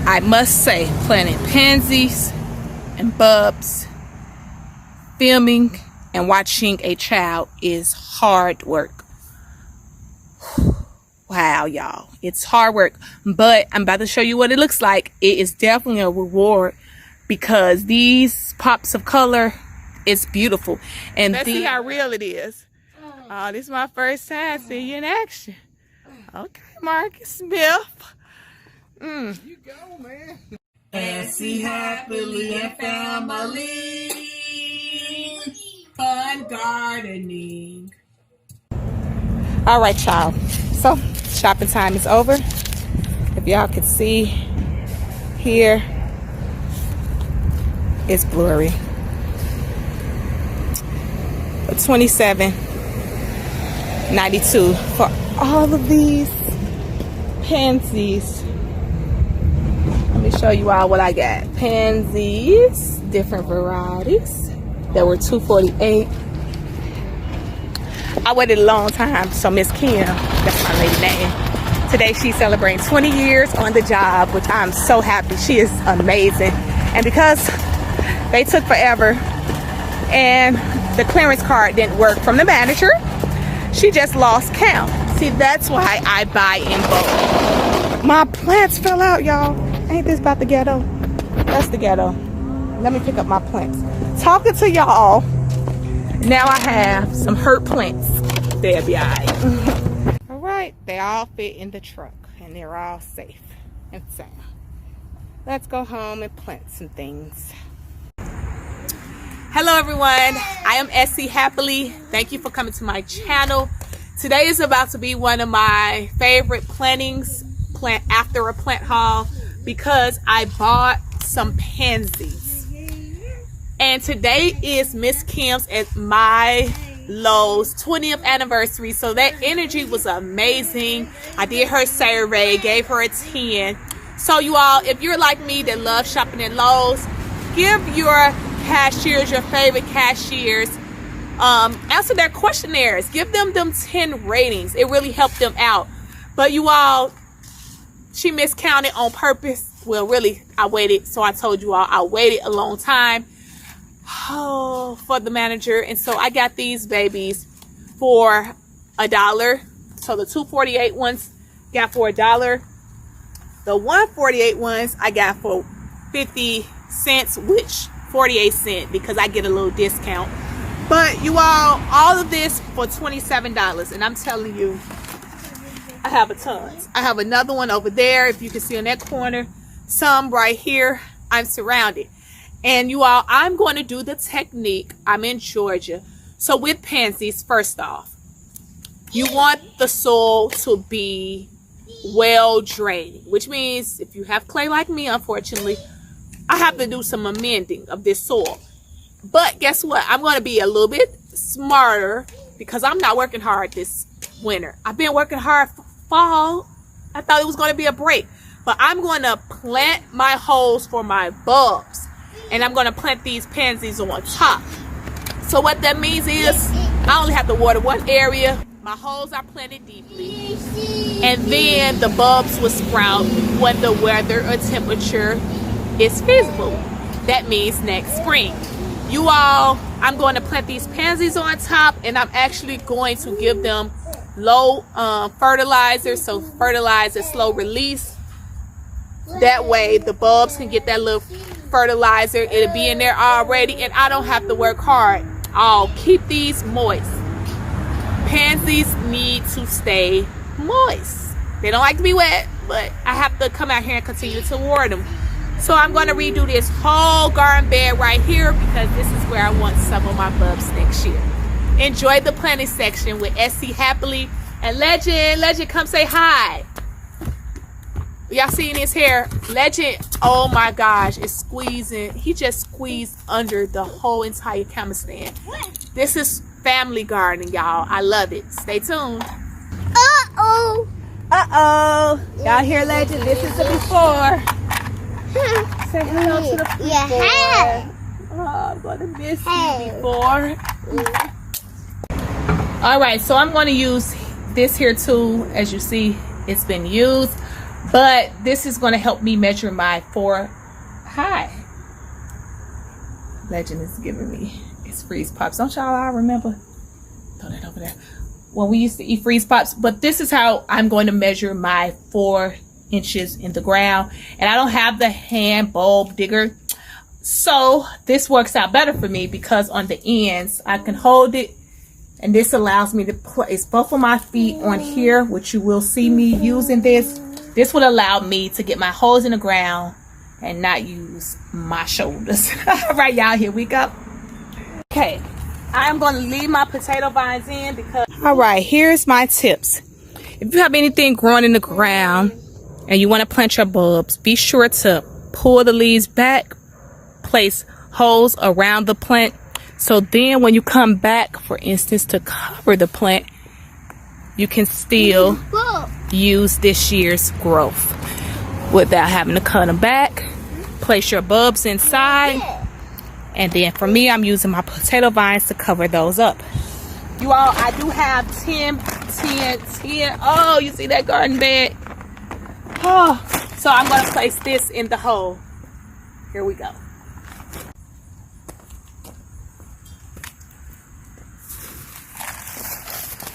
I must say, planting pansies and bulbs, filming and watching a child is hard work. Wow, y'all, it's hard work, but I'm about to show you what it looks like. It is definitely a reward because these pops of color is beautiful. And let's see how real it is. Oh, this is my first time seeing you in action. Okay, Marcus Smith. You go, man. Essie happily and family, fun gardening. All right, y'all. So shopping time is over. If y'all can see here, it's blurry. But $27.92 for all of these pansies. Let me show you all what I got. Pansies, different varieties. There were $2.48. I waited a long time, so Miss Kim, that's my lady name. Today she's celebrating 20 years on the job, which I'm so happy. She is amazing. And because they took forever and the clearance card didn't work from the manager, she just lost count. See, that's why I buy in bulk. My plants fell out, y'all. Ain't this about the ghetto? That's the ghetto. Let me pick up my plants. Talking to y'all, now I have some hurt plants. They'll be all right. All right, they all fit in the truck and they're all safe and sound. Let's go home and plant some things. Hello everyone, I am Essie Happily. Thank you for coming to my channel. Today is about to be one of my favorite plantings, after a plant haul, because I bought some pansies. And today is Miss Kim's at my Lowe's 20th anniversary, so that energy was amazing. I did her survey, gave her a 10. So you all, if you're like me that love shopping at Lowe's, give your cashiers, your favorite cashiers, answer their questionnaires. Give them 10 ratings. It really helped them out. But you all, she miscounted on purpose. Well, really, I waited. So I told you all, I waited a long time for the manager. And so I got these babies for $1. So the 248 ones got for $1. The 148 ones I got for 50 cents, which 48 cents because I get a little discount. But you all of this for $27. And I'm telling you, I have a ton. I have another one over there, if you can see in that corner. Some right here. I'm surrounded. And you all, I'm going to do the technique. I'm in Georgia. So with pansies, first off, you want the soil to be well drained, which means if you have clay like me, unfortunately, I have to do some amending of this soil. But guess what? I'm going to be a little bit smarter because I'm not working hard this winter. I've been working hard for fall. I thought it was going to be a break. But I'm going to plant my holes for my bulbs. And I'm going to plant these pansies on top. So what that means is I only have to water one area. My holes are planted deeply. And then the bulbs will sprout when the weather or temperature is feasible. That means next spring. You all, I'm going to plant these pansies on top, and I'm actually going to give them low fertilizer. So fertilizer, slow release. That way the bulbs can get that little fertilizer. It'll be in there already, and I don't have to work hard. I'll keep these moist. Pansies need to stay moist. They don't like to be wet, but I have to come out here and continue to water them. So I'm going to redo this whole garden bed right here because this is where I want some of my bulbs next year. Enjoy the planting section with Essie Happily. And Legend, come say hi. Y'all seeing his hair? Legend, oh my gosh, it's squeezing. He just squeezed under the whole entire camera stand. This is family gardening, y'all. I love it. Stay tuned. Uh-oh. Uh-oh. Y'all hear Legend? This is the before. Say hello to the before. Yeah. Oh, I'm going to miss you before. All right, so I'm going to use this here too. As you see, it's been used. But this is going to help me measure my 4 high. Legend is giving me it's freeze pops. Don't y'all all remember? Throw that over there. When we used to eat freeze pops. But this is how I'm going to measure my 4 inches in the ground. And I don't have the hand bulb digger. So this works out better for me because on the ends I can hold it. And this allows me to place both of my feet on here, which you will see me using this. This would allow me to get my holes in the ground and not use my shoulders. All right, y'all, here we go. Okay, I'm going to leave my potato vines in because... All right, here's my tips. If you have anything growing in the ground and you want to plant your bulbs, be sure to pull the leaves back, place holes around the plant. So then when you come back, for instance, to cover the plant, you can still use this year's growth without having to cut them back. Place your bulbs inside. And then for me, I'm using my potato vines to cover those up. You all, I do have 10. Oh, you see that garden bed? Oh, so I'm going to place this in the hole. Here we go.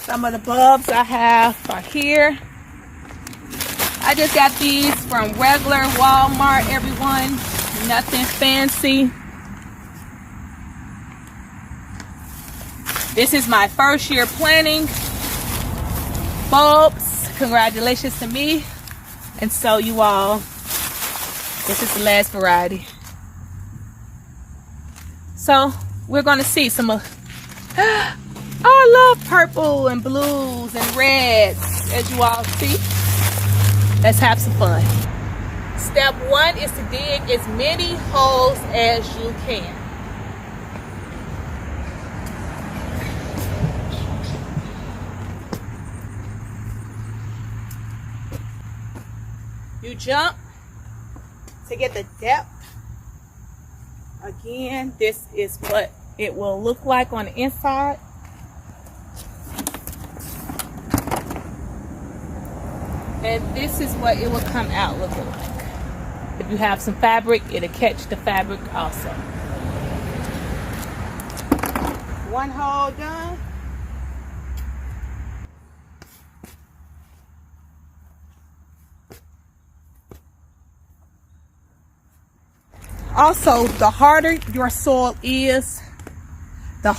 Some of the bulbs I have are here. I just got these from regular Walmart, everyone. Nothing fancy. This is my first year planting bulbs. Congratulations to me. And so you all, this is the last variety. So we're going to see some of... Oh, I love purple and blues and reds, as you all see. Let's have some fun. Step 1 is to dig as many holes as you can. You jump to get the depth. Again, this is what it will look like on the inside. And this is what it will come out looking like. If you have some fabric, it'll catch the fabric also. One hole done. Also, the harder your soil is, the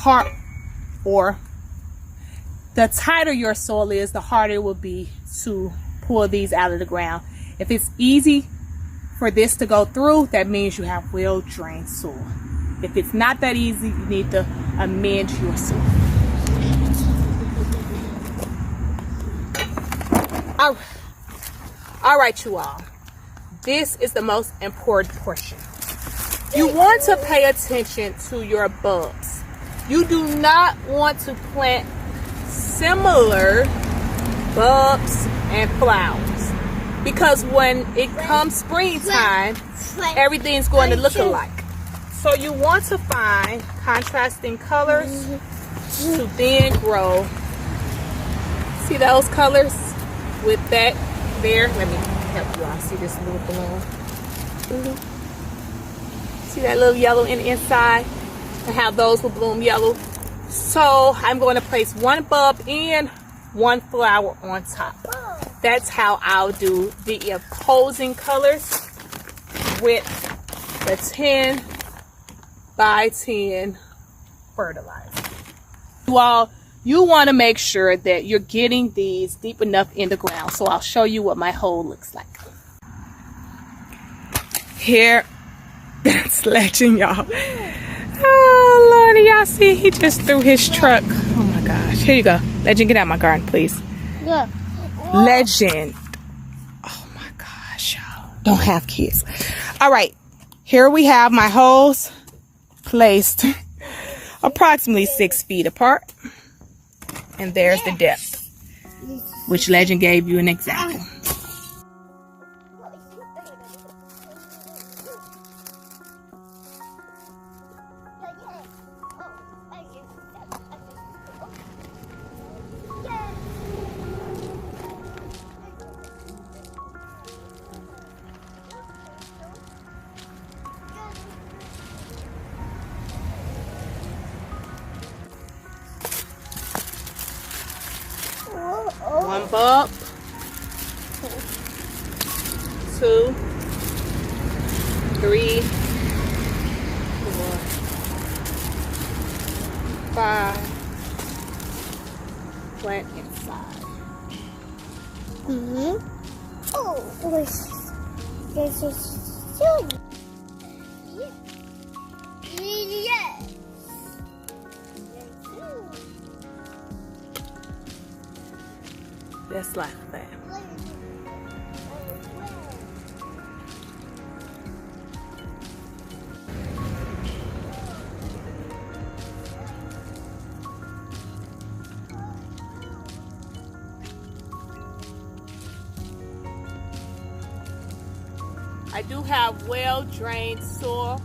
tighter your soil is, the harder it will be to pull these out of the ground. If it's easy for this to go through, that means you have well-drained soil. If it's not that easy, you need to amend your soil. All right, you all. This is the most important portion. You want to pay attention to your bulbs. You do not want to plant similar bulbs and flowers, because when it comes springtime, everything's going to look alike. So you want to find contrasting colors to then grow. See those colors with that there? Let me help you all see this little balloon. See that little yellow in the inside, and how those will bloom yellow. So I'm going to place one bulb in, one flower on top. That's how I'll do the opposing colors with the 10 by 10 fertilizer. You want to make sure that you're getting these deep enough in the ground. So I'll show you what my hole looks like. Here, that's Legend, y'all. Oh, Lordy, y'all see? He just threw his truck. Oh my gosh. Here you go. Legend, get out of my garden, please. Yeah. Legend. Oh my gosh, y'all. Don't have kids. All right. Here we have my holes placed approximately 6 feet apart. And there's the depth, which Legend gave you an example. bump. 2, 3, 4, 5. Plant inside. Oh, this is silly. Yes. Just like that. I do have well-drained soil.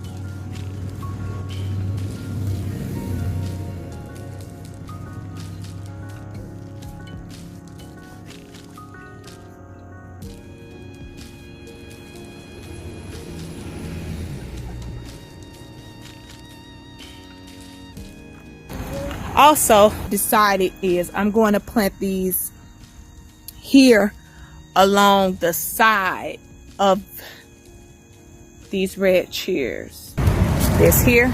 Also decided is I'm going to plant these here along the side of these red chairs. This here,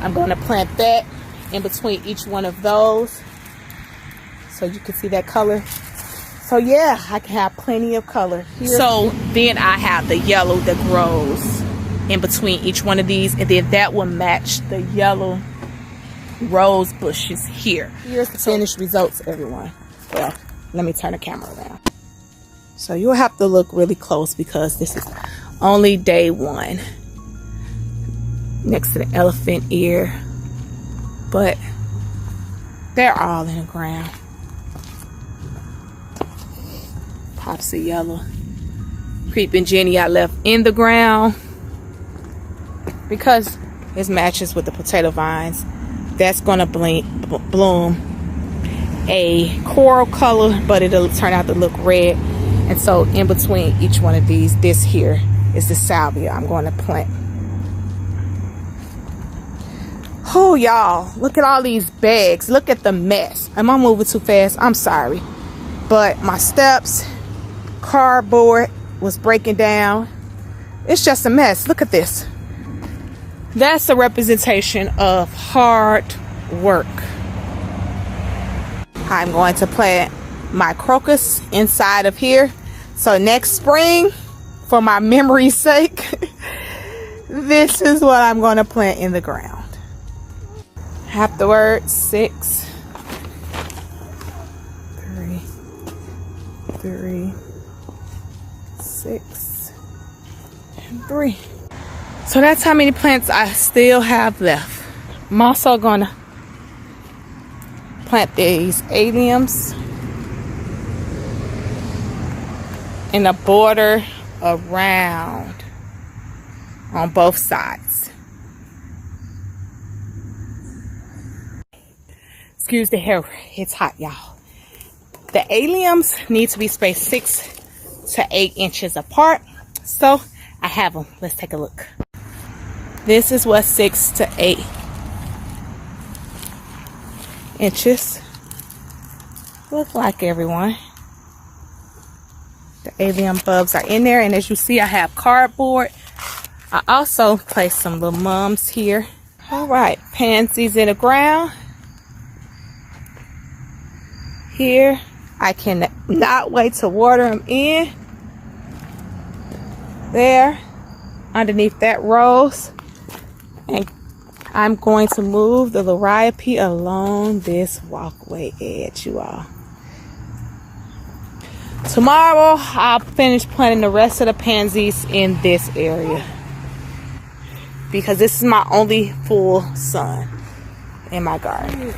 I'm going to plant that in between each one of those so you can see that color. So yeah, I can have plenty of color here. So then I have the yellow that grows in between each one of these, and then that will match the yellow rose bushes here. Here's the finished results, everyone. Well, let me turn the camera around. So you'll have to look really close because this is only day 1 next to the elephant ear, but they're all in the ground. Pops of yellow. Creeping Jenny I left in the ground because it matches with the potato vines. That's gonna bloom a coral color, but it'll turn out to look red. And so in between each one of these, this here is the salvia I'm going to plant. Oh, y'all, look at all these bags. Look at the mess. Am I moving too fast? I'm sorry. But my steps, cardboard was breaking down. It's just a mess. Look at this. That's a representation of hard work. I'm going to plant my crocus inside of here. So next spring, for my memory's sake, this is what I'm going to plant in the ground. Afterwards, 6, 3, 3, 6, and 3. So that's how many plants I still have left. I'm also going to plant these alliums in a border around on both sides. Excuse the hair, it's hot, y'all. The alliums need to be spaced 6 to 8 inches apart. So I have them. Let's take a look. This is what 6 to 8 inches look like, everyone. The allium bulbs are in there, and as you see, I have cardboard. I also placed some little mums here. All right, pansies in the ground. Here, I cannot wait to water them in. There, underneath that rose. And I'm going to move the liriope along this walkway edge, you all. Tomorrow, I'll finish planting the rest of the pansies in this area, because this is my only full sun in my garden.